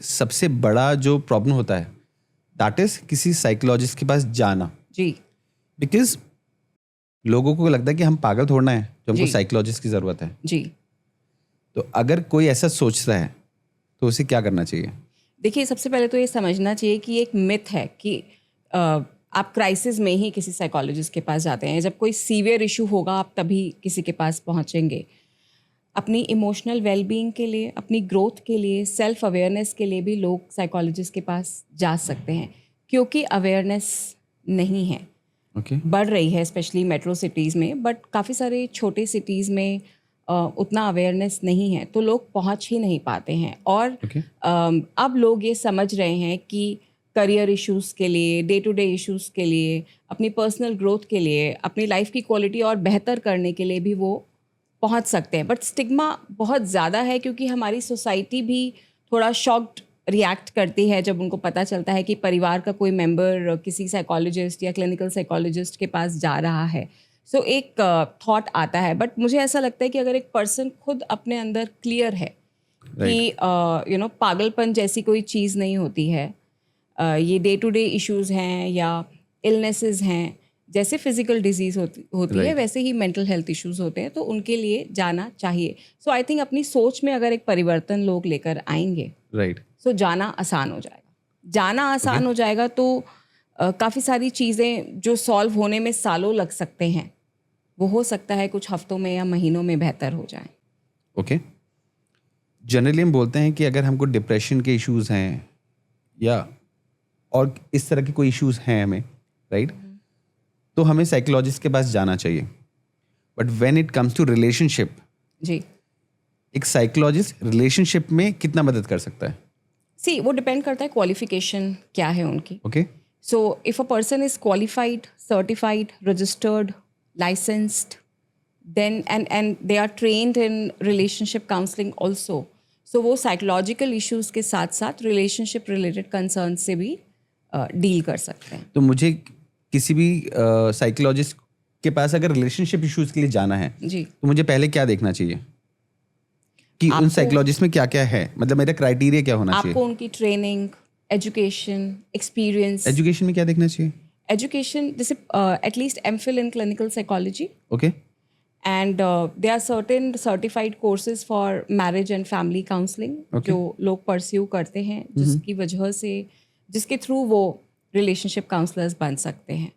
सबसे बड़ा जो प्रॉब्लम होता है दैट इज किसी साइकोलॉजिस्ट के पास जाना, जी बिकॉज लोगों को लगता है कि हम पागल थोड़ना है जो हमको जी। साइकोलॉजिस्ट की ज़रूरत है। जी। तो अगर कोई ऐसा सोचता है तो उसे क्या करना चाहिए? देखिए, सबसे पहले तो ये समझना चाहिए कि एक मिथ है कि आप क्राइसिस में ही किसी साइकोलॉजिस्ट के पास जाते हैं। जब कोई सीवियर इशू होगा आप तभी किसी के पास पहुंचेंगे। अपनी इमोशनल वेलबीइंग के लिए, अपनी ग्रोथ के लिए, सेल्फ अवेयरनेस के लिए भी लोग साइकोलॉजिस्ट के पास जा सकते हैं, क्योंकि अवेयरनेस नहीं है। ओके बढ़ रही है स्पेशली मेट्रो सिटीज़ में, बट काफ़ी सारे छोटे सिटीज़ में उतना अवेयरनेस नहीं है, तो लोग पहुंच ही नहीं पाते हैं। और ओके अब लोग ये समझ रहे हैं कि करियर इश्यूज़ के लिए, डे टू डे इश्यूज़ के लिए, अपनी पर्सनल ग्रोथ के लिए, अपनी लाइफ की क्वालिटी और बेहतर करने के लिए भी वो पहुंच सकते हैं। बट स्टिग्मा बहुत ज़्यादा है, क्योंकि हमारी सोसाइटी भी थोड़ा शॉक्ड रिएक्ट करती है जब उनको पता चलता है कि परिवार का कोई मेंबर किसी साइकोलॉजिस्ट या क्लिनिकल साइकोलॉजिस्ट के पास जा रहा है। सो एक थॉट आता है, बट मुझे ऐसा लगता है कि अगर एक पर्सन खुद अपने अंदर क्लियर है कि पागलपन जैसी कोई चीज़ नहीं होती है, ये डे टू डे इश्यूज़ हैं या इलनेसेस हैं, जैसे फिजिकल डिजीज़ होती है Right. वैसे ही मेंटल हेल्थ इश्यूज़ होते हैं, तो उनके लिए जाना चाहिए। सो आई थिंक अपनी सोच में अगर एक परिवर्तन लोग लेकर आएंगे राइट सो जाना आसान हो जाएगा। जाना आसान हो जाएगा तो काफ़ी सारी चीज़ें जो सॉल्व होने में सालों लग सकते हैं, वो हो सकता है कुछ हफ्तों में या महीनों में बेहतर हो जाए। ओके। जनरली हम बोलते हैं कि अगर हमको डिप्रेशन के इश्यूज हैं या और इस तरह के कोई इश्यूज हैं हमें, राइट, तो हमें साइकोलॉजिस्ट के पास जाना चाहिए। But when it comes to relationship, जी, एक साइकोलॉजिस्ट रिलेशनशिप में कितना मदद कर सकता है? सी वो डिपेंड करता है क्वालिफिकेशन क्या है उनकी। Okay So if a person is qualified, certified, registered, licensed, then and they are trained in relationship counseling also. So वो psychological issues के साथ साथ relationship related concerns से भी deal कर सकते हैं। तो मुझे किसी भी साइकोलॉजिस्ट के पास अगर रिलेशनशिप इश्यूज के लिए जाना है जी, तो मुझे पहले क्या देखना चाहिए कि उन आपको- साइकोलॉजिस्ट में क्या क्या है, मतलब मेरा क्राइटेरिया क्या होना आपको चाहिए? उनकी ट्रेनिंग, एजुकेशन, एक्सपीरियंस, एजुकेशन में क्या देखना चाहिए? एजुकेशन जैसे at least MPhil in clinical psychology. Okay And there are certain certified courses for marriage and family counseling Okay. जो लोग pursue करते हैं, जिसकी वजह से जिसके थ्रू वो relationship counselors बन सकते हैं।